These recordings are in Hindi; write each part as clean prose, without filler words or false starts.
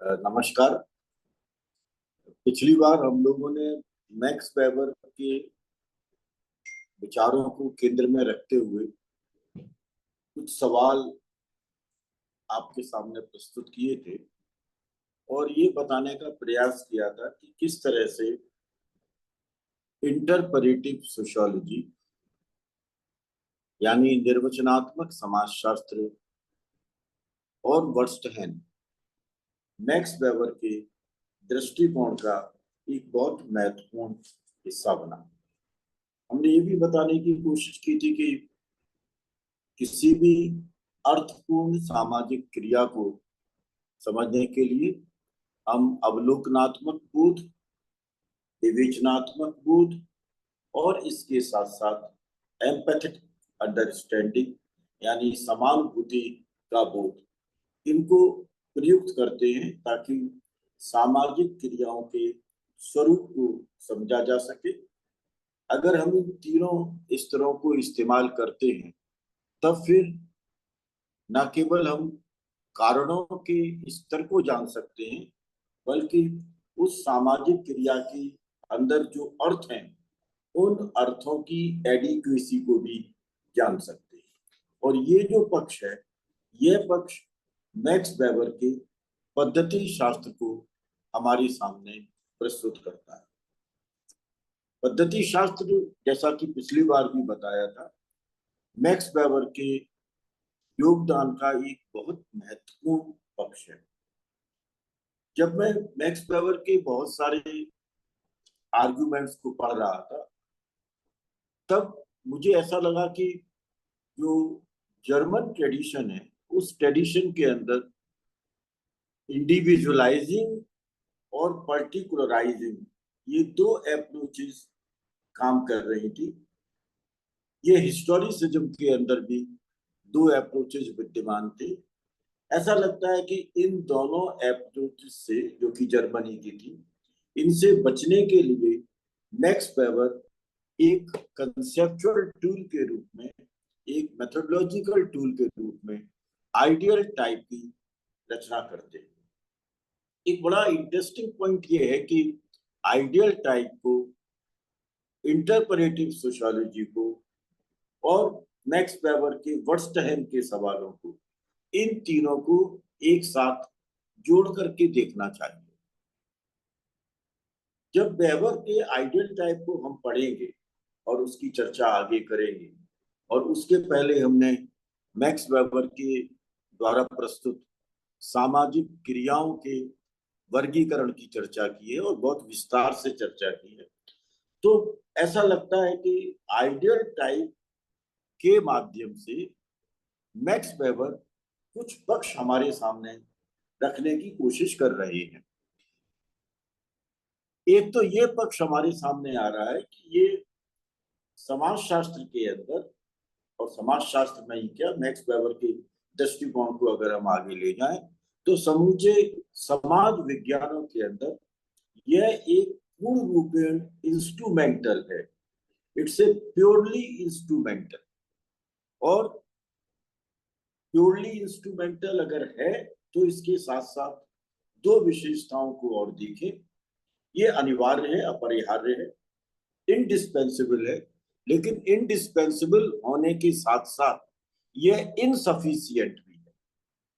नमस्कार। पिछली बार हम लोगों ने मैक्स वेबर के विचारों को केंद्र में रखते हुए कुछ सवाल आपके सामने प्रस्तुत किए थे और ये बताने का प्रयास किया था कि किस तरह से इंटरप्रेटिव सोशियोलॉजी यानी निर्वचनात्मक समाजशास्त्र और वर्स्टहैन मैक्स वेबर के दृष्टिकोण का एक बहुत महत्वपूर्ण हिस्सा बना। हमने ये भी बताने की कोशिश की थी कि किसी भी अर्थपूर्ण सामाजिक क्रिया को समझने के लिए हम अवलोकनात्मक बोध, विवेचनात्मक बोध और इसके साथ साथ एम्पैथिक अंडरस्टैंडिंग यानी समानुभूति का बोध, इनको प्रयुक्त करते हैं ताकि सामाजिक क्रियाओं के स्वरूप को समझा जा सके। अगर हम इन तीनों स्तरों को इस्तेमाल करते हैं तब फिर न केवल हम कारणों के स्तर को जान सकते हैं बल्कि उस सामाजिक क्रिया के अंदर जो अर्थ हैं उन अर्थों की एडिक्वेसी को भी जान सकते हैं। और ये जो पक्ष है, यह पक्ष मैक्स वेबर के पद्धति शास्त्र को हमारे सामने प्रस्तुत करता है। पद्धति शास्त्र, जैसा कि पिछली बार भी बताया था, मैक्स वेबर के योगदान का एक बहुत महत्वपूर्ण पक्ष है। जब मैं मैक्स वेबर के बहुत सारे आर्गुमेंट्स को पढ़ रहा था तब मुझे ऐसा लगा कि जो जर्मन ट्रेडिशन है उस ट्रेडिशन के अंदर इंडिविजुअलाइजिंग और पर्टिकुलराइजिंग, ये दो अप्रोचेस काम कर रही थी। ये हिस्टोरिसिज्म के अंदर भी दो अप्रोचेस विद्यमान थे। ऐसा लगता है कि इन दोनों अप्रोचेस से, जो कि जर्मनी की थी, इनसे बचने के लिए मैक्स वेबर एक कंसेप्चुअल टूल के रूप में, एक मेथोडोलॉजिकल टूल के रूप में आइडियल टाइप की रचना करते हैं। एक बड़ा इंटरेस्टिंग पॉइंट ये है कि आइडियल टाइप को, इंटरप्रेटिव सोशियोलॉजी को और मैक्स वेबर के वर्स्टहैन के सवालों को, इन तीनों को एक साथ जोड़ करके देखना चाहिए। जब वेबर के आइडियल टाइप को हम पढ़ेंगे और उसकी चर्चा आगे करेंगे, और उसके पहले हमने मैक्स वेबर के द्वारा प्रस्तुत सामाजिक क्रियाओं के वर्गीकरण की चर्चा की है और बहुत विस्तार से चर्चा की है, तो ऐसा लगता है कि आइडियल टाइप के माध्यम से मैक्स वेबर कुछ पक्ष हमारे सामने रखने की कोशिश कर रहे हैं। एक तो ये पक्ष हमारे सामने आ रहा है कि ये समाजशास्त्र के अंदर, और समाजशास्त्र में ही क्या, मैक्स वेबर के दृष्टिकोण को अगर हम आगे ले जाएं तो समूचे समाज विज्ञानों के अंदर यह एक पूर्ण रूपेण इंस्ट्रूमेंटल है। It's a purely instrumental. और प्योरली इंस्ट्रूमेंटल अगर है तो इसके साथ साथ दो विशेषताओं को और देखें। ये अनिवार्य है, अपरिहार्य है, इंडिस्पेंसिबल है, लेकिन इंडिस्पेंसिबल होने के साथ साथ यह इनसफिशिएंट भी है।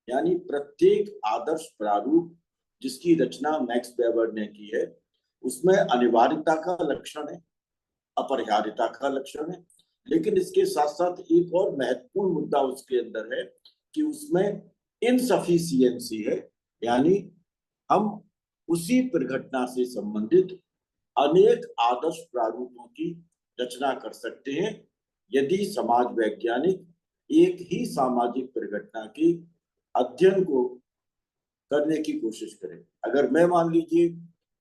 यानी प्रत्येक आदर्श प्रारूप जिसकी रचना मैक्स वेबर ने की है उसमें अनिवार्यता का लक्षण है, अपरिहार्यता का लक्षण है, लेकिन इसके साथ साथ एक और महत्वपूर्ण मुद्दा उसके अंदर है कि उसमें इनसफिशियंसी है। यानी हम उसी परिघटना से संबंधित अनेक आदर्श प्रारूपों की रचना कर सकते हैं यदि समाज वैज्ञानिक एक ही सामाजिक परिघटना के अध्ययन को करने की कोशिश करें। अगर मैं, मान लीजिए,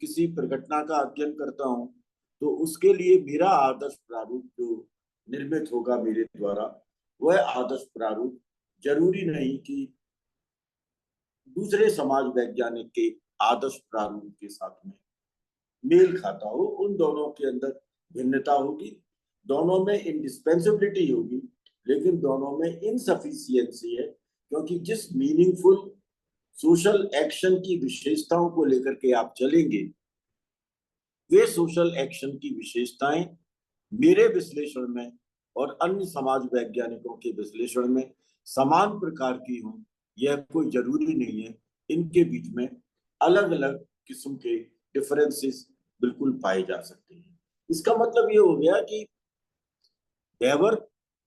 किसी परिघटना का अध्ययन करता हूं तो उसके लिए मेरा आदर्श प्रारूप जो निर्मित होगा मेरे द्वारा, वह आदर्श प्रारूप जरूरी नहीं कि दूसरे समाज वैज्ञानिक के आदर्श प्रारूप के साथ में मेल खाता हो। उन दोनों के अंदर भिन्नता होगी, दोनों में इंडिस्पेंसिबिलिटी होगी, लेकिन दोनों में इनसफिशियंसी है, क्योंकि जिस मीनिंगफुल सोशल एक्शन की विशेषताओं को लेकर के आप चलेंगे, वे सोशल एक्शन की विशेषताएं मेरे विश्लेषण में और अन्य समाज वैज्ञानिकों के विश्लेषण में समान प्रकार की हों, यह कोई जरूरी नहीं है। इनके बीच में अलग अलग किस्म के डिफरेंसेस बिल्कुल पाए जा सकते हैं। इसका मतलब ये हो गया कि वेबर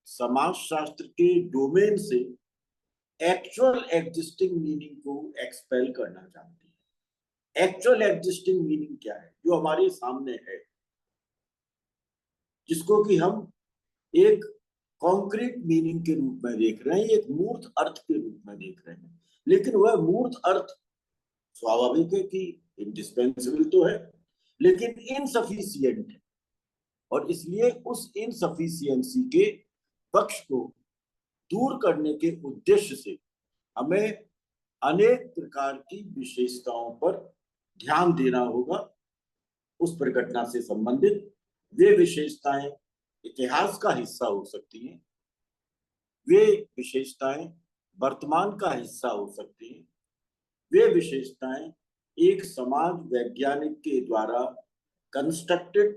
समाजशास्त्र के डोमेन से एक्चुअल एग्जिस्टिंग मीनिंग को एक्सपेल करना चाहती है। एक्चुअल एग्जिस्टिंग मीनिंग क्या है? जो हमारे सामने है, जिसको कि हम एक कॉन्क्रीट मीनिंग के रूप में देख रहे हैं, एक मूर्त अर्थ के रूप में देख रहे हैं, लेकिन वह मूर्त अर्थ स्वाभाविक है कि इंडिस्पेंसिबल तो है, लेकिन इनसफिशियंट है। और इसलिए उस इनसफिशियंसी के पक्ष को दूर करने के उद्देश्य से हमें अनेक प्रकार की विशेषताओं पर ध्यान देना होगा। उस प्रघटना से संबंधित वे विशेषताएं इतिहास का हिस्सा हो सकती हैं, वे विशेषताएं वर्तमान का हिस्सा हो सकती हैं, वे विशेषताएं एक समाज वैज्ञानिक के द्वारा कंस्ट्रक्टेड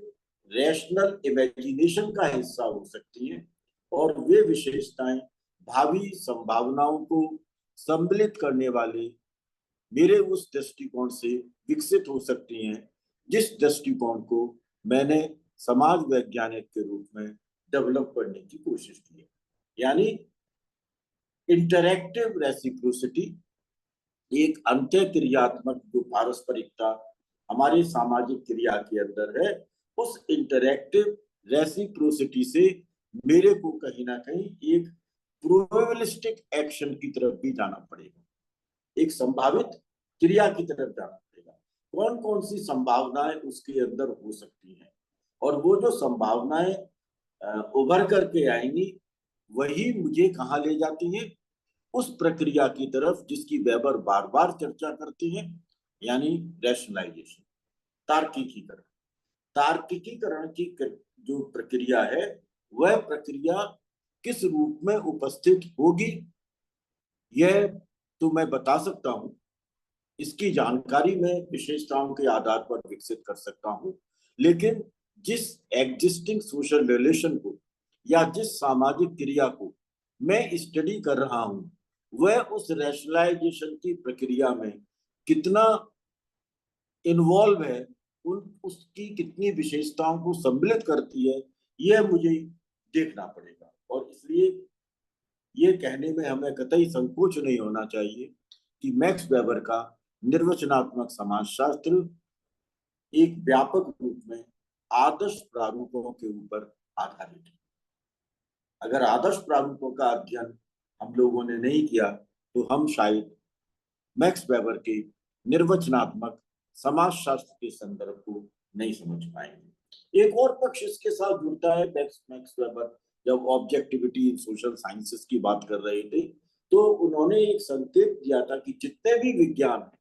रैशनल इमेजिनेशन का हिस्सा हो सकती हैं, और वे विशेषताएं भावी संभावनाओं को सम्मिलित करने वाले मेरे उस दृष्टिकोण से विकसित हो सकती हैं, जिस दृष्टिकोण को मैंने समाज वैज्ञानिक के रूप में डेवलप करने की कोशिश की है। यानी इंटरैक्टिव रेसिप्रोसिटी, एक अंत्य क्रियात्मक जो पारस्परिकता हमारे सामाजिक क्रिया के अंदर है, उस इंटरैक्टिव रेसिप्रोसिटी से मेरे को कहीं ना कहीं एक प्रोबेबिलिस्टिक एक्शन की तरफ भी जाना पड़ेगा, एक संभावित क्रिया की तरफ जाना पड़ेगा। कौन कौन सी संभावनाएं उसके अंदर हो सकती हैं, और वो जो संभावनाएं उभर करके आएंगी, वही मुझे कहाँ ले जाती हैं? उस प्रक्रिया की तरफ जिसकी वेबर बार बार चर्चा करते हैं, यानी रैशनलाइजेशन, तार्किकीकरण। तार्किकीकरण की जो प्रक्रिया है, वह प्रक्रिया किस रूप में उपस्थित होगी, यह तो मैं बता सकता हूं, इसकी जानकारी मैं विशेषताओं के आधार पर विकसित कर सकता हूं, लेकिन जिस एग्जिस्टिंग सोशल रिलेशन को या जिस सामाजिक क्रिया को मैं स्टडी कर रहा हूं, वह उस रैशनलाइजेशन की प्रक्रिया में कितना इन्वॉल्व है, उसकी कितनी विशेषताओं को सम्मिलित करती है, यह मुझे देखना पड़ेगा। और इसलिए ये कहने में हमें कतई संकोच नहीं होना चाहिए कि मैक्स वेबर का निर्वचनात्मक समाजशास्त्र एक व्यापक रूप में आदर्श प्रारूपों के ऊपर आधारित है। अगर आदर्श प्रारूपों का अध्ययन हम लोगों ने नहीं किया, तो हम शायद मैक्स वेबर के निर्वचनात्मक समाजशास्त्र के संदर्भ को नहीं समझ पाएंगे। एक और पक्ष इसके साथ जुड़ता है। मैक्स वेबर जब ऑब्जेक्टिविटी इन सोशल साइंसेस की बात कर रहे थे, तो उन्होंने एक संकेत दिया था कि जितने भी विज्ञान है,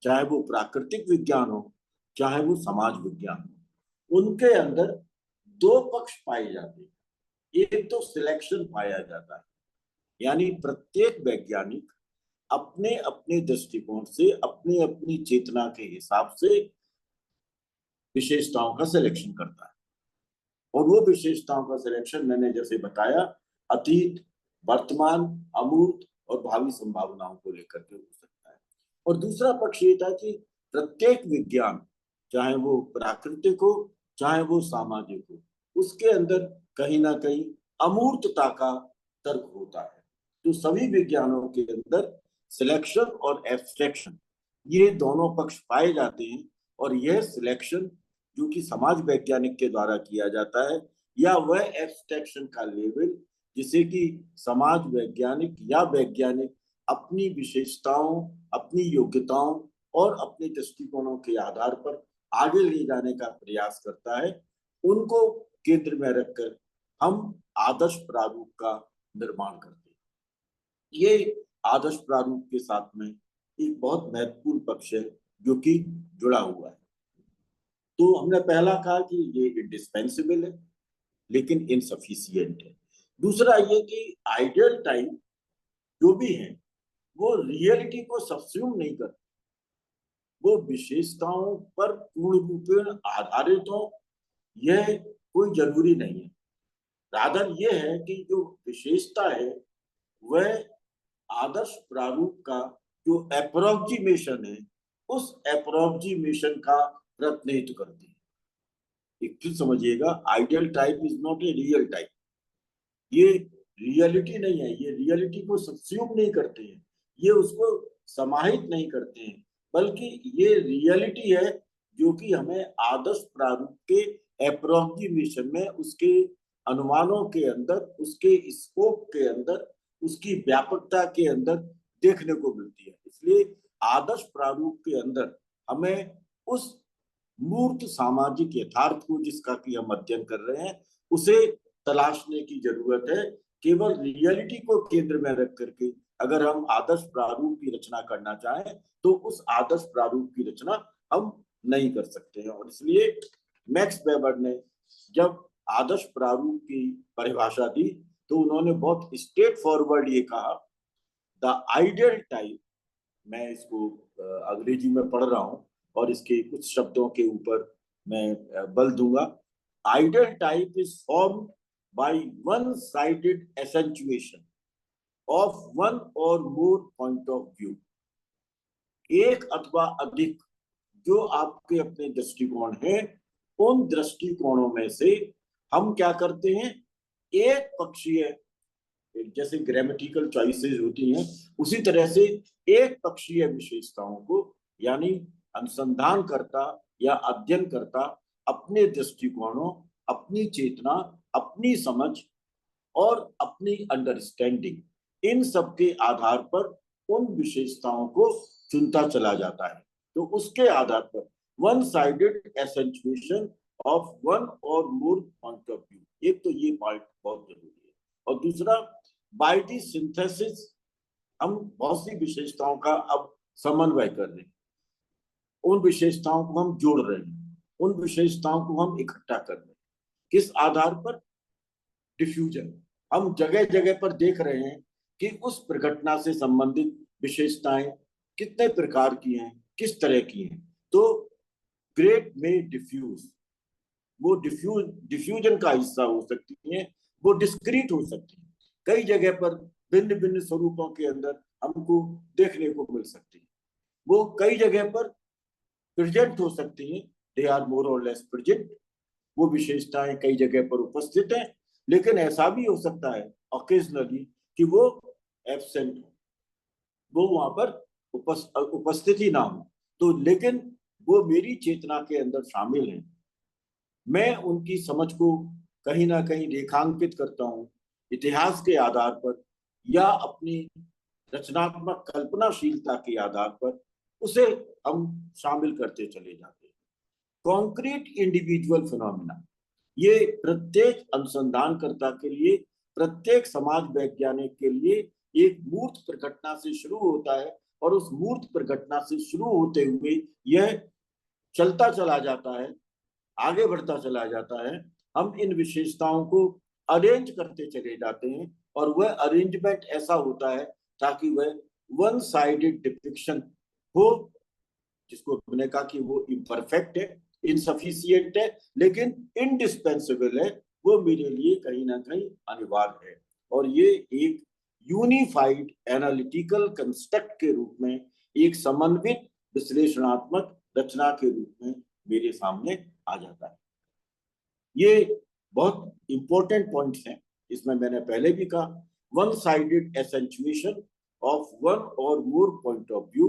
चाहे वो प्राकृतिक विज्ञान हो, चाहे वो समाज विज्ञान हो, उनके अंदर दो पक्ष पाए जाते हैं। एक तो सिलेक्शन पाया जाता है, यानी प्रत्येक वैज्ञानिक अपने अपने दृष्टिकोण से, अपनी अपनी चेतना के हिसाब से विशेषताओं का सिलेक्शन करता है। और वो विशेषताओं का सिलेक्शन मैंने जैसे बताया, अतीत, वर्तमान, अमूर्त और भावी संभावनाओं को लेकर के हो सकता है। और दूसरा पक्ष ये था कि प्रत्येक विज्ञान, चाहे वो प्राकृतिक हो, चाहे वो सामाजिक हो, उसके अंदर कहीं ना कहीं अमूर्तता का तर्क होता है। तो सभी विज्ञानों के अंदर सिलेक्शन और एब्स्ट्रैक्शन, ये दोनों पक्ष पाए जाते हैं। और यह सिलेक्शन जो कि समाज वैज्ञानिक के द्वारा किया जाता है, या वह एब्स्ट्रैक्शन का लेवल जिसे कि समाज वैज्ञानिक या वैज्ञानिक अपनी विशेषताओं, अपनी योग्यताओं और अपने दृष्टिकोणों के आधार पर आगे ले जाने का प्रयास करता है, उनको केंद्र में रखकर हम आदर्श प्रारूप का निर्माण करते हैं। ये आदर्श प्रारूप के साथ में एक बहुत महत्वपूर्ण पक्ष है जो कि जुड़ा हुआ है। तो हमने पहला कहा कि ये इंडिस्पेंसिबल है, लेकिन इनसफिशियंट है। दूसरा ये कि आइडियल टाइम जो भी है, वो रियलिटी को सब्स्यूम नहीं करते, वो विशेषताओं पर पूर्ण रूपेण आधारित हो, यह कोई जरूरी नहीं है। रादर ये है कि जो विशेषता है वह आदर्श प्रारूप का जो अप्रोक्सीमेशन है, उस अप्रोक्सीमेशन का प्रतिनिधित्व करती है। एक चीज समझिएगा, ideal type is not a real type. ये रियलिटी नहीं है, ये रियलिटी को सब्स्यूम नहीं करते हैं, ये उसको समाहित नहीं करते हैं, बल्कि ये रियलिटी है जो कि हमें आदर्श प्रारूप के अप्रोक्सीमेशन में, उसके अनुमानों के अंदर, उसके स्कोप के अंदर, उसकी व्यापकता के अंदर देखने को मिलती है। इसलिए आदर्श प्रारूप के अंदर हमें उस मूर्त सामाजिक यथार्थ को, जिसका कि हम अध्ययन कर रहे हैं, उसे तलाशने की जरूरत है। केवल रियलिटी को केंद्र में रख करके अगर हम आदर्श प्रारूप की रचना करना चाहें तो उस आदर्श प्रारूप की रचना हम नहीं कर सकते हैं। और इसलिए मैक्स वेबर ने जब आदर्श प्रारूप की परिभाषा दी तो उन्होंने बहुत स्ट्रेट फॉरवर्ड ये कहा, द आइडियल टाइप, मैं इसको अंग्रेजी में पढ़ रहा हूं और इसके कुछ शब्दों के ऊपर मैं बल दूंगा। Ideal type is form by one sided accentuation of one और मोर पॉइंट ऑफ व्यू। एक अथवा अधिक जो आपके अपने दृष्टिकोण हैं, उन दृष्टिकोणों में से हम क्या करते हैं, एक पक्षीय, जैसे ग्रामेटिकल चॉइसेस होती हैं उसी तरह से एक पक्षीय विशेषताओं को, यानी अनुसंधानकर्ता या अध्ययनकर्ता अपने दृष्टिकोणों, अपनी चेतना, अपनी समझ और अपनी अंडरस्टैंडिंग, इन सब के आधार पर उन विशेषताओं को चुनता चला जाता है। तो उसके आधार पर one sided accentuation of one और मोर पॉइंट ऑफ व्यू, एक तो ये पॉइंट बहुत जरूरी है। और दूसरा, बाय द सिंथेसिस, हम बहुत सी विशेषताओं का अब समन्वय कर रहे हैं, उन विशेषताओं को हम जोड़ रहे हैं, उन विशेषताओं को हम इकट्ठा कर रहे हैं। किस आधार पर? डिफ्यूजन। हम जगह जगह पर देख रहे हैं कि उस प्रघटना से संबंधित विशेषताएं कितने प्रकार की हैं, किस तरह की हैं। तो ग्रेट में डिफ्यूज, वो डिफ्यूजन का हिस्सा हो सकती है, वो डिस्क्रीट हो सकती है, कई जगह पर भिन्न भिन्न स्वरूपों के अंदर हमको देखने को मिल सकती है। वो कई जगह पर प्रेजेंट हो सकती हैं, दे आर मोर और लेस प्रेजेंट, वो विशेषताएं कई जगह पर उपस्थित हैं। लेकिन ऐसा भी हो सकता है ऑकेजनली कि वो एब्सेंट हो, वो वहां पर उपस्थित ही ना हो, तो लेकिन वो मेरी चेतना के अंदर शामिल है। मैं उनकी समझ को कहीं ना कहीं रेखांकित करता हूँ इतिहास के आधार पर या अपनी रचनात्मक कल्पनाशीलता के आधार पर, उसे हम शामिल करते चले जाते हैं। कॉन्क्रीट इंडिविजुअल फिनोमिना, ये प्रत्येक अनुसंधानकर्ता के लिए, प्रत्येक समाज वैज्ञानिक के लिए एक मूर्त प्रघटना से शुरू होता है और उस मूर्त प्रघटना से शुरू होते हुए यह चलता चला जाता है, आगे बढ़ता चला जाता है। हम इन विशेषताओं को अरेंज करते चले जाते हैं और वह अरेंजमेंट ऐसा होता है ताकि वह वन साइडेड डिपिक्शन हो, जिसको हमने कहा कि वो इम्परफेक्ट है, इनसफिशियंट है, लेकिन इंडिस्पेंसेबल है, वो मेरे लिए कहीं ना कहीं अनिवार्य है। और ये एक यूनिफाइड एनालिटिकल कंस्ट्रक्ट के रूप में, एक समन्वित विश्लेषणात्मक रचना के रूप में मेरे सामने आ जाता है। ये बहुत इंपॉर्टेंट पॉइंट्स हैं, इसमें मैंने पहले भी कहा, one sided accentuation of one और more point of view,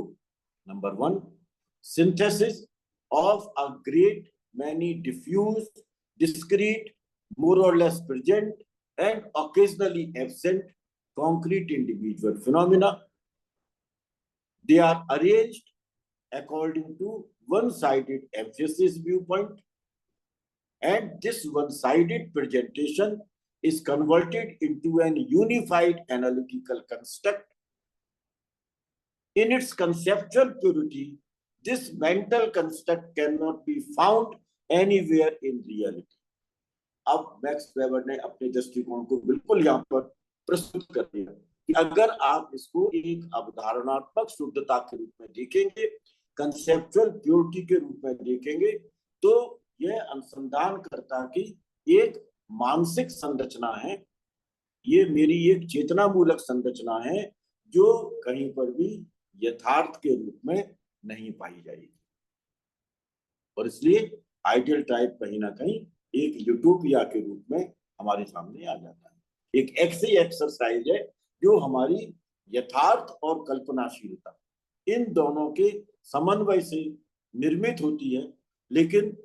number one, synthesis of a great many diffuse, discrete, more or less present and occasionally absent concrete individual phenomena. They are arranged according to one-sided emphasis viewpoint, and this one-sided presentation is converted into an unified analytical construct. In its conceptual purity, this mental construct cannot be found anywhere in reality. अब मैक्स वेबर ने अपने दृष्टिकोण को बिल्कुल यहाँ पर प्रस्तुत कर दिया कि अगर आप इसको एक अवधारणात्मक शुद्धता के रूप में देखेंगे, कंसेप्चुअल प्योरिटी के रूप में देखेंगे, तो यह अनुसंधानकर्ता की एक मानसिक संरचना है, ये मेरी एक चेतना मूलक संरचना है जो कहीं पर भी यथार्थ के रूप में नहीं पाई जाएगी। और इसलिए आइडियल टाइप कहीं ना कहीं एक यूटोपिया के रूप में हमारे सामने आ जाता है। एक ऐसी एक्सरसाइज है जो हमारी यथार्थ और कल्पनाशीलता इन दोनों के समन्वय से निर्मित होती है, लेकिन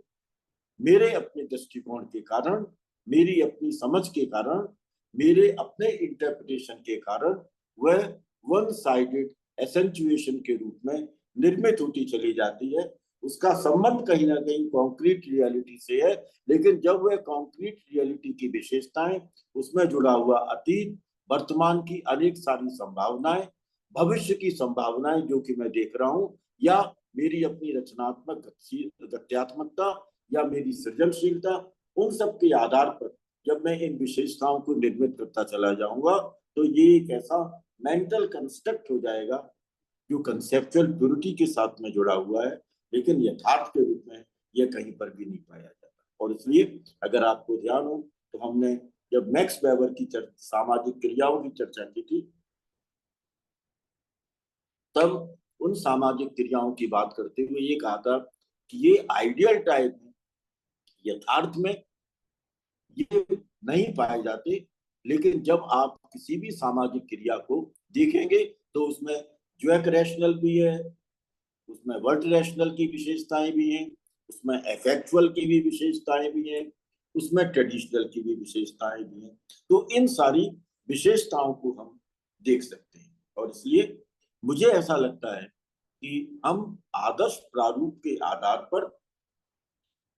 मेरे अपने दृष्टिकोण के कारण, मेरी अपनी समझ के कारण, मेरे अपने इंटरप्रिटेशन के कारण वह वन साइडेड एसेंचुएशन के रूप में निर्मित होती चली जाती है। उसका संबंध कहीं ना कहीं कॉन्क्रीट रियलिटी से है, लेकिन जब वह कॉन्क्रीट रियलिटी की विशेषताएं, उसमें जुड़ा हुआ अतीत, वर्तमान की अनेक सारी संभावनाएं, भविष्य की संभावनाएं जो कि मैं देख रहा हूं, या मेरी अपनी रचनात्मक गत्यात्मकता या मेरी सृजनशीलता, उन सब के आधार पर जब मैं इन विशेषताओं को निर्मित करता चला जाऊंगा, तो ये एक ऐसा मेंटल कंस्ट्रक्ट हो जाएगा जो कंसेप्चुअल प्योरिटी के साथ में जुड़ा हुआ है, लेकिन यथार्थ के रूप में यह कहीं पर भी नहीं पाया जाता। और इसलिए अगर आपको ध्यान हो तो हमने जब मैक्स वेबर की सामाजिक क्रियाओं की चर्चा की थी, तब उन सामाजिक क्रियाओं की बात करते हुए ये कहा था कि ये आइडियल टाइप है, यथार्थ में ये नहीं पाए जाते, लेकिन जब आप किसी भी सामाजिक क्रिया को देखेंगे तो उसमें ज्वैक रैशनल भी है, उसमें वर्ड रैशनल की विशेषताएं भी हैं, उसमें एफेक्चुअल की भी विशेषताएं भी हैं, उसमें ट्रेडिशनल की भी विशेषताएं भी हैं। तो इन सारी विशेषताओं को हम देख सकते हैं। और इसलिए मुझे ऐसा लगता है कि हम आदर्श प्रारूप के आधार पर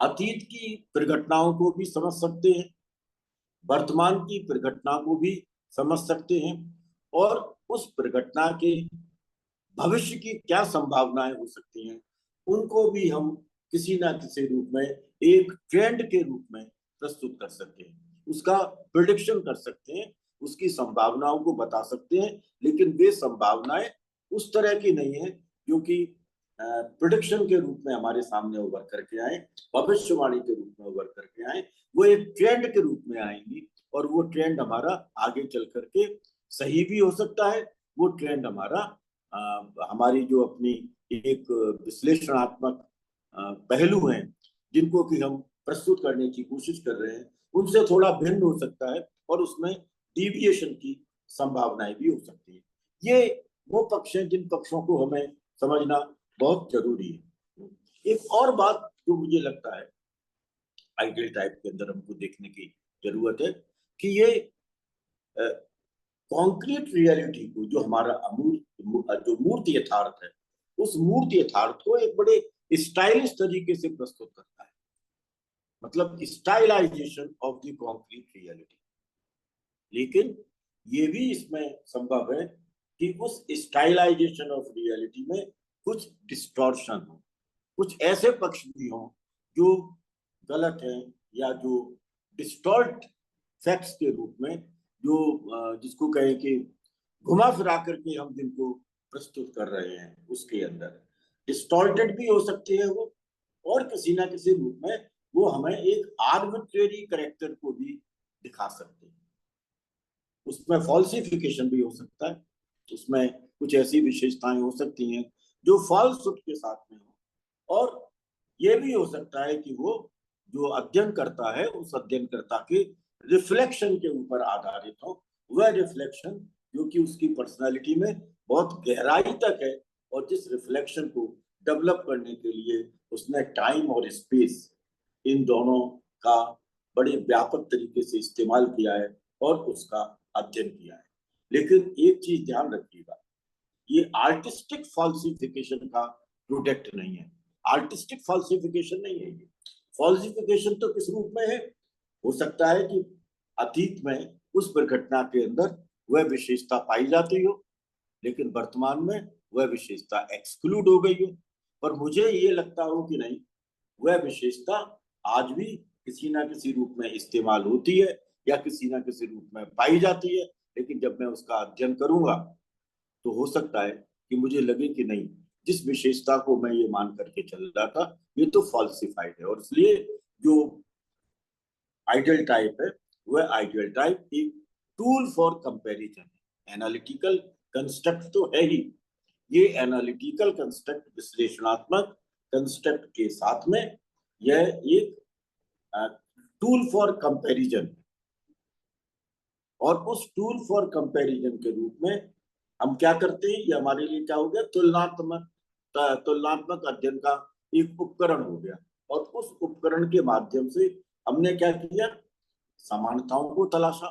अतीत की परिघटनाओं को भी समझ सकते हैं, वर्तमान की परिघटना को भी समझ सकते हैं, और उस परिघटना के भविष्य की क्या संभावनाएं हो सकती हैं उनको भी हम किसी ना किसी रूप में एक ट्रेंड के रूप में प्रस्तुत कर सकते हैं, उसका प्रिडिक्शन कर सकते हैं, उसकी संभावनाओं को बता सकते हैं। लेकिन वे संभावनाएं उस तरह की नहीं है जो कि प्रिडिक्शन के रूप में हमारे सामने उभर करके आए, भविष्यवाणी के रूप में उभर करके आए, वो एक ट्रेंड के रूप में आएंगी। और वो ट्रेंड हमारा आगे चल करके सही भी हो सकता है, वो ट्रेंड हमारा हमारी जो अपनी एक विश्लेषणात्मक पहलू हैं जिनको कि हम प्रस्तुत करने की कोशिश कर रहे हैं, उनसे थोड़ा भिन्न हो सकता है, और उसमें डिविएशन की संभावनाएं भी हो सकती है। ये वो पक्ष हैं जिन पक्षों को हमें समझना बहुत जरूरी है। एक और बात जो मुझे लगता है आइडियल टाइप के अंदर हमको देखने की जरूरत है कि ये कॉन्क्रीट रियलिटी को, जो हमारा जो मूर्त यथार्थ है, उस मूर्त यथार्थ को एक बड़े स्टाइलिश तरीके से प्रस्तुत करता है, मतलब stylization of the concrete reality. लेकिन ये भी इसमें संभव है कि उस स्टाइलाइजेशन ऑफ रियलिटी में कुछ डिस्टॉर्शन हो, कुछ ऐसे पक्ष भी हों जो गलत हैं, या जो डिस्टॉर्ट फैक्ट्स के रूप में, जो जिसको कहें कि घुमा फिरा करके हम जिनको प्रस्तुत कर रहे हैं, उसके अंदर डिस्टॉर्टेड भी हो सकते हैं वो, और किसी ना किसी रूप में वो हमें एक आर्बिट्रेरी करेक्टर को भी दिखा सकते हैं। उसमें फॉल्सिफिकेशन भी हो सकता है, उसमें कुछ ऐसी विशेषताएं हो सकती हैं जो फॉल्सहुड के साथ में हो, और ये भी हो सकता है कि वो जो अध्ययन करता है उस अध्ययनकर्ता के रिफ्लेक्शन के ऊपर आधारित हो, वह रिफ्लेक्शन जो कि उसकी पर्सनालिटी में बहुत गहराई तक है, और जिस रिफ्लेक्शन को डेवलप करने के लिए उसने टाइम और स्पेस इन दोनों का बड़े व्यापक तरीके से इस्तेमाल किया है और उसका अध्ययन किया है। लेकिन एक चीज ध्यान रखिएगा, ये आर्टिस्टिक फॉल्सिफिकेशन का प्रोडक्ट नहीं है, आर्टिस्टिक फॉल्सिफिकेशन नहीं है। ये फॉल्सिफिकेशन तो किस रूप में है, हो सकता है कि अतीत में उस दुर्घटना के अंदर वह विशेषता पाई जाती हो, लेकिन वर्तमान में वह विशेषता एक्सक्लूड हो गई हो। पर मुझे ये लगता हो कि नहीं, वह विशेषता आज भी किसी ना किसी रूप में इस्तेमाल होती है, या किसी ना किसी रूप में पाई जाती है, लेकिन जब मैं उसका अध्ययन करूंगा तो हो सकता है कि मुझे लगे कि नहीं, जिस विशेषता को मैं ये मान करके चल रहा था ये तो फॉल्सिफाइड है। और इसलिए जो आइडियल टाइप है वह आइडियल टाइप एक टूल फॉर कंपैरिजन है। एनालिटिकल कंस्ट्रक्ट तो है ही, ये एनालिटिकल कंस्ट्रक्ट विश्लेषणात्मक कंस्ट्रक्ट के साथ में यह एक टूल फॉर कंपैरिजन, और उस टूल फॉर कंपैरिजन के रूप में हम क्या करते हैं, ये हमारे लिए क्या हो गया, तुलनात्मक अध्ययन का एक उपकरण हो गया। और उस उपकरण के माध्यम से हमने क्या किया, समानताओं को तलाशा।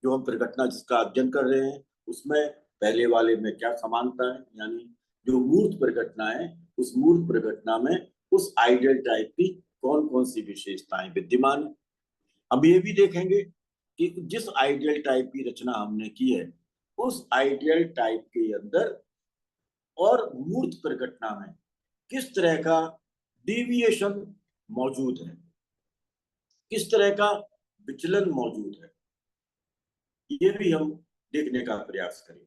जो हम परिघटना जिसका अध्ययन कर रहे हैं उसमें पहले वाले में क्या समानता है, यानी जो मूर्त परिघटना है उस मूर्त परिघटना में उस आइडियल टाइप की कौन कौन सी विशेषताएं विद्यमान है। अब ये भी देखेंगे कि जिस आइडियल टाइप की रचना हमने की है उस आइडियल टाइप के अंदर और मूर्त परिघटना में किस तरह का डिविएशन मौजूद है, किस तरह का विचलन मौजूद है, ये भी हम देखने का प्रयास करें।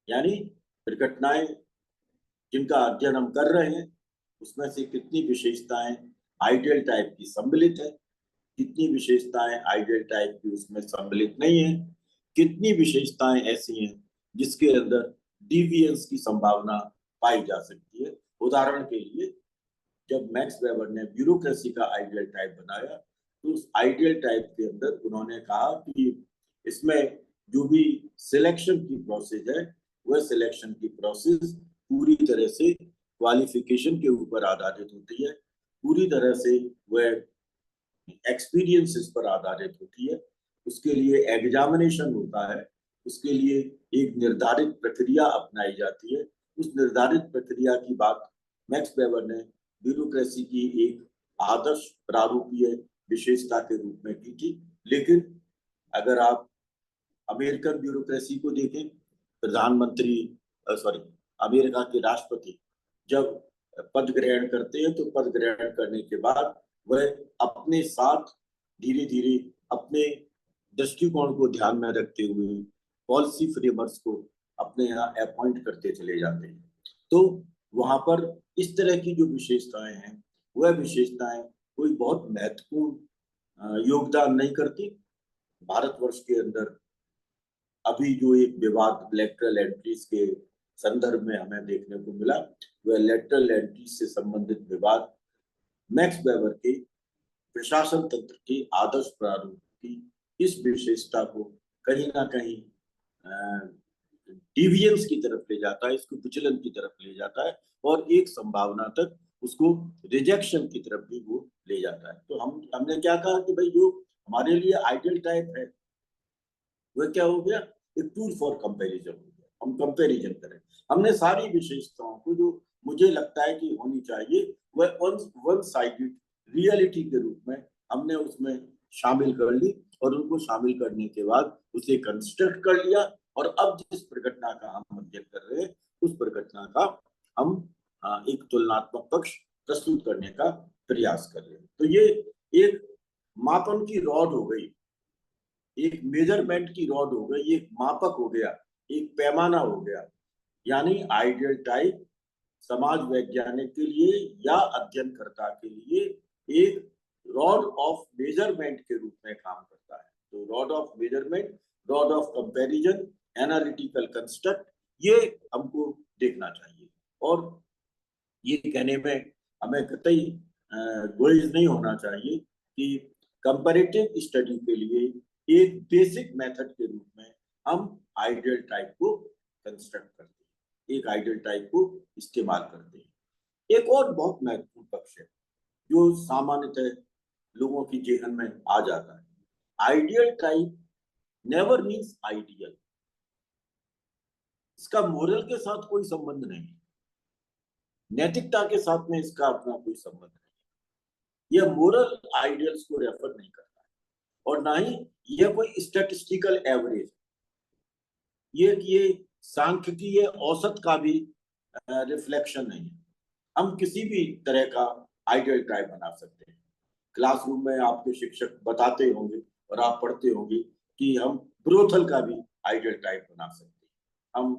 यानी परिघटनाएं जिनका अध्ययन हम कर रहे हैं उसमें से कितनी विशेषताएं आइडियल टाइप की सम्मिलित है, कितनी विशेषताएं आइडियल टाइप की उसमें सम्मिलित नहीं है, कितनी विशेषताएं ऐसी हैं जिसके अंदर डिविएंस की संभावना पाई जा सकती है। उदाहरण के लिए जब मैक्स वेबर ने ब्यूरोक्रेसी का आइडियल टाइप बनाया तो उस आइडियल टाइप के अंदर उन्होंने कहा कि इसमें जो भी सिलेक्शन की प्रोसेस है वह सिलेक्शन की प्रोसेस पूरी तरह से क्वालिफिकेशन के ऊपर आधारित होती है, पूरी तरह से वह एक्सपीरियंसेस पर आधारित होती है, उसके लिए एग्जामिनेशन होता है, उसके लिए एक निर्धारित प्रक्रिया अपनाई जाती है। उस निर्धारित प्रक्रिया की बात मैक्स वेबर ने ब्यूरोक्रेसी की एक आदर्श प्रारूपीय विशेषता के रूप में की थी। लेकिन अगर आप अमेरिकन ब्यूरोक्रेसी को देखें, प्रधानमंत्री अमेरिका के राष्ट्रपति जब पद ग्रहण करते हैं तो पद ग्रहण करने के बाद वह अपने साथ धीरे धीरे अपने दृष्टिकोण को ध्यान में रखते हुए पॉलिसी फ्रेमर्स को अपने यहाँ अपॉइंट करते चले जाते हैं। तो वहां पर इस तरह की जो विशेषताएं हैं वह विशेषताएं कोई बहुत महत्वपूर्ण योगदान नहीं करती। भारतवर्ष के अंदर अभी जो एक विवाद लेटरल एंट्रीज के संदर्भ में हमें देखने को मिला, वह लेटरल एंट्रीज से संबंधित विवाद मैक्स वेबर के प्रशासन तंत्र के आदर्श प्रारूप की इस विशेषता को कहीं ना कहीं डिविएंस की तरफ ले जाता है, इसको विचलन की तरफ ले जाता है और एक संभावना तक उसको रिजेक्शन की तरफ भी वो ले जाता है। तो हमने क्या कहा कि भाई जो हमारे लिए आइडियल टाइप है वह क्या हो गया, एक टूल फॉर कंपैरिजन हो गया। हम कंपैरिजन करें, हमने सारी विशेषताओं को जो मुझे लगता है कि होनी चाहिए वह वन साइडेड रियलिटी के रूप में हमने उसमें शामिल कर ली और उनको शामिल करने के बाद उसे कंस्ट्रक्ट कर लिया। और अब जिस परिघटना का हम अध्ययन कर रहे हैं उस परिघटना का हम एक तुलनात्मक पक्ष प्रस्तुत करने का प्रयास कर रहे हैं। तो ये एक मापन की रॉड हो गई, एक मेजरमेंट की रॉड हो गई, एक मापक हो गया, एक पैमाना हो गया। यानी आइडियल टाइप समाज वैज्ञानिक के लिए या अध्ययनकर्ता के लिए एक रॉड ऑफ मेजरमेंट के रूप में काम करता है। तो rod of measurement, rod of comparison, analytical construct, ये हमको देखना चाहिए। और ये कहने में हमें कतई गुरेज नहीं होना चाहिए कि कंपैरेटिव स्टडी के लिए एक बेसिक मेथड के रूप में हम आइडियल टाइप को कंस्ट्रक्ट करते हैं, एक आइडियल टाइप को इस्तेमाल करते हैं। एक और बहुत महत्वपूर्ण पक्ष है जो सामान्यतः लोगों की जेहन में आ जाता है, ideal type never means ideal. इसका मोरल के साथ कोई संबंध नहीं, नैतिकता के साथ में इसका अपना कोई संबंध नहीं। यह मोरल आइडियल्स को रेफर नहीं करता है और ना ही यह कोई स्टैटिस्टिकल एवरेज, ये सांख्यिकीय औसत का भी रिफ्लेक्शन नहीं है। हम किसी भी तरह का आइडियल टाइप बना सकते हैं। क्लासरूम में आपके शिक्षक बताते होंगे और आप पढ़ते होंगे कि हम ब्रोथल का भी आइडियल टाइप बना सकते हैं, हम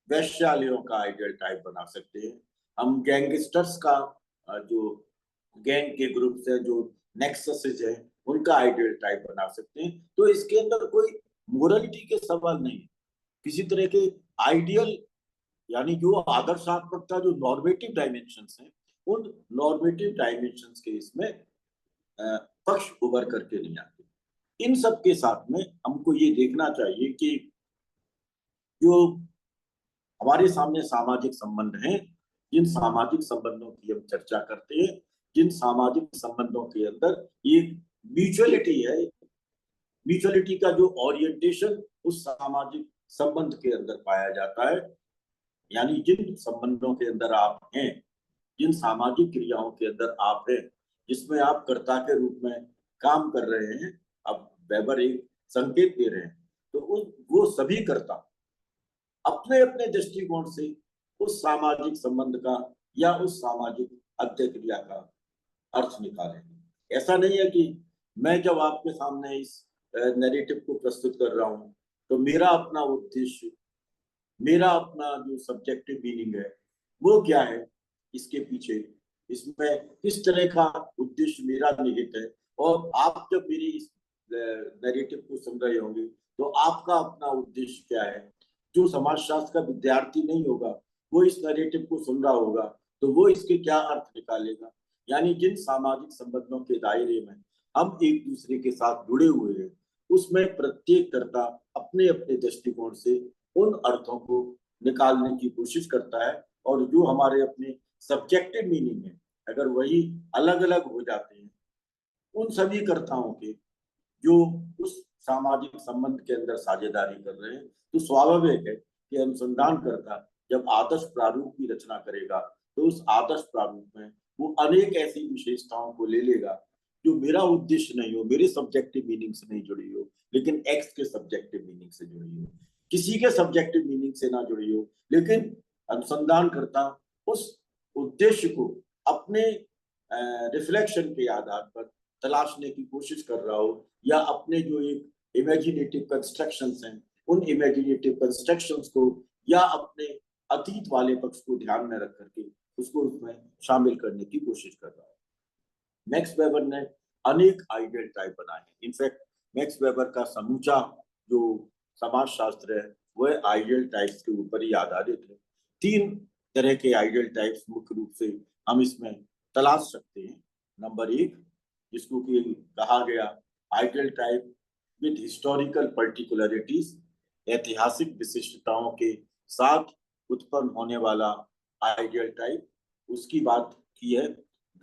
वैश्यालयों का आइडियल टाइप बना सकते हैं, हम गैंगस्टर्स का जो गैंग के ग्रुप्स है, जो नेक्ससेस है, उनका आइडियल टाइप बना सकते हैं। तो इसके अंदर कोई मोरलिटी के सवाल नहीं, किसी तरह के आइडियल यानी जो आदर्शात्मकता, जो नॉर्मेटिव डायमेंशंस हैं, उन नॉर्मेटिव डायमेंशंस के इसमें पक्ष उभर करके नहीं आते। इन सब के साथ में हमको ये देखना चाहिए कि जो हमारे सामने सामाजिक संबंध हैं, जिन सामाजिक संबंधों की हम चर्चा करते हैं, जिन सामाजिक संबंधों के अंदर एक म्यूचुअलिटी है, म्यूचुअलिटी का जो ओरिएंटेशन उस सामाजिक संबंध के अंदर पाया जाता है, यानी जिन संबंधों के अंदर आप हैं, जिन सामाजिक क्रियाओं के अंदर आप हैं, जिसमें आप कर्ता के रूप में काम कर रहे हैं, अब वेबर एक संकेत दे रहे हैं, तो वो सभी कर्ता अपने अपने दृष्टिकोण से उस सामाजिक संबंध का या उस सामाजिक अंत्यक्रिया का अर्थ निकालेंगे। ऐसा नहीं है कि मैं जब आपके सामने इस नैरेटिव को प्रस्तुत कर रहा हूं तो मेरा अपना उद्देश्य, मेरा अपना जो सब्जेक्टिव मीनिंग है वो क्या है, इसके पीछे इसमें किस तरह का उद्देश्य मेरा निहित है, और आप जब मेरी इस नैरेटिव को सुन रहे होंगे तो आपका अपना उद्देश्य क्या है। जो समाजशास्त्र का विद्यार्थी नहीं होगा वो इस नैरेटिव को सुन रहा होगा तो वो इसके क्या अर्थ निकालेगा। यानी जिन सामाजिक संबंधों के दायरे में हम एक दूसरे के साथ जुड़े हुए हैं, उसमें प्रत्येक कर्ता अपने अपने दृष्टिकोण से उन अर्थों को निकालने की कोशिश करता है, और जो हमारे अपने सब्जेक्टिव मीनिंग है अगर वही अलग अलग हो जाते हैं उन सभी कर्ताओं के जो उस सामाजिक संबंध के अंदर साझेदारी कर रहे हैं, तो स्वाभाविक है कि अनुसंधानकर्ता जब आदर्श प्रारूप की रचना करेगा तो उस आदर्श प्रारूप में वो अनेक ऐसी विशेषताओं को ले लेगा जो मेरा उद्देश्य नहीं हो, मेरे सब्जेक्टिव मीनिंग से नहीं जुड़ी हो, लेकिन एक्स के सब्जेक्टिव मीनिंग से जुड़ी हो, किसी के सब्जेक्टिव मीनिंग से ना जुड़ी हो, लेकिन अनुसंधानकर्ता उस उद्देश्य को अपने रिफ्लेक्शन के आधार पर तलाशने की कोशिश कर रहा हो, या अपने जो एक इमेजिनेटिव कंस्ट्रक्शंस हैं उन इमेजिनेटिव कंस्ट्रक्शंस को या अपने अतीत वाले पक्ष को ध्यान में रख करके उसको उसमें शामिल करने की कोशिश कर रहा है। मैक्स वेबर ने अनेक आइडियल टाइप बनाए हैं। इनफैक्ट मैक्स वेबर का समूचा जो समाजशास्त्र है वह आइडियल टाइप्स के ऊपर ही आधारित है। 3 तरह के आइडियल टाइप्स मुख्य रूप से हम इसमें तलाश सकते हैं। नंबर 1, जिसको कि कहा गया आइडियल टाइप विद हिस्टोरिकल पर्टिकुलरिटीज, ऐतिहासिक विशिष्टताओं के साथ उत्पन्न होने वाला आइडियल टाइप, उसकी बात की है।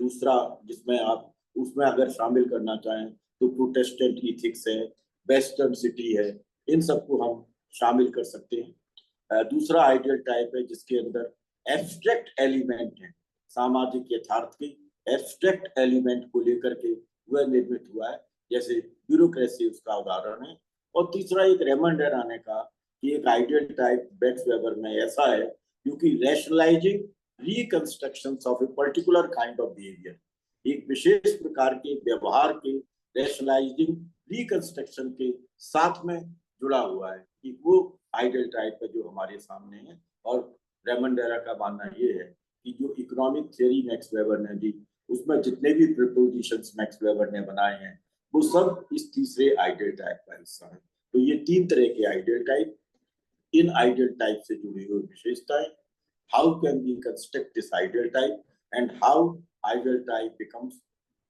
दूसरा जिसमें आप उसमें अगर शामिल करना चाहें तो प्रोटेस्टेंट इथिक्स है, वेस्टर्न सिटी है, इन सबको हम शामिल कर सकते हैं। दूसरा आइडियल टाइप है जिसके अंदर एब्स्ट्रैक्ट एलिमेंट है, सामाजिक यथार्थ के एब्स्ट्रैक्ट एलिमेंट को लेकर के वह निर्मित हुआ है, जैसे ब्यूरोक्रेसी उसका उदाहरण है। और तीसरा एक रेमंड एराने का कि एक आइडियल टाइप मैक्स वेबर में ऐसा है क्योंकि rationalising reconstructions of a particular kind of behaviour, एक विशेष प्रकार के व्यवहार के रैशनलाइजिंग रिकंस्ट्रक्शन के साथ में जुड़ा हुआ है कि वो आइडियल टाइप है जो हमारे सामने है। और रेमंड एरा का मानना ये है कि जो इकोनॉमिक थ्योरी मैक्स वेबर ने दी उसमें जितने भी प्रिपोजिशंस मैक्स वेबर ने बनाए हैं वो सब इस तीसरे आइडियल टाइप का हिस्सा है। तो ये 3 तरह के ideal type, in ideal type से जुड़ी हुई विशेषताएं, how can we construct this ideal type, and how ideal type becomes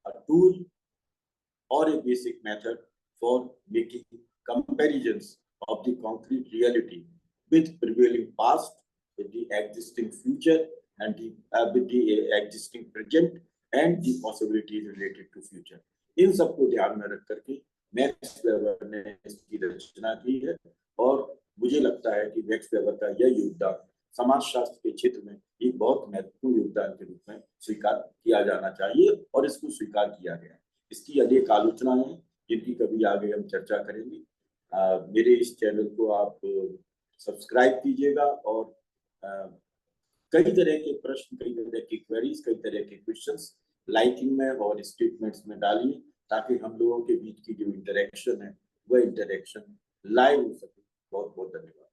a tool or a basic method for making comparisons of the concrete reality with prevailing past, with the existing future, and with the existing present and the possibilities related to future। इन सबको ध्यान में रख करके मैक्स वेबर ने इसकी रचना की है, और मुझे लगता है कि मैक्स वेबर का यह योगदान समाजशास्त्र के क्षेत्र में एक बहुत महत्वपूर्ण योगदान के रूप में स्वीकार किया जाना चाहिए, और इसको स्वीकार किया गया। इसकी अनेक आलोचनाएं हैं जिनकी कभी आगे हम चर्चा करेंगे। मेरे इस चैनल को आप सब्सक्राइब कीजिएगा, और कई तरह के प्रश्न, कई तरह की क्वेरीज, कई तरह के क्वेश्चंस लाइकिंग में और स्टेटमेंट्स में डालिए, ताकि हम लोगों के बीच की जो इंटरेक्शन है वह इंटरेक्शन लाइव हो सके। बहुत बहुत धन्यवाद।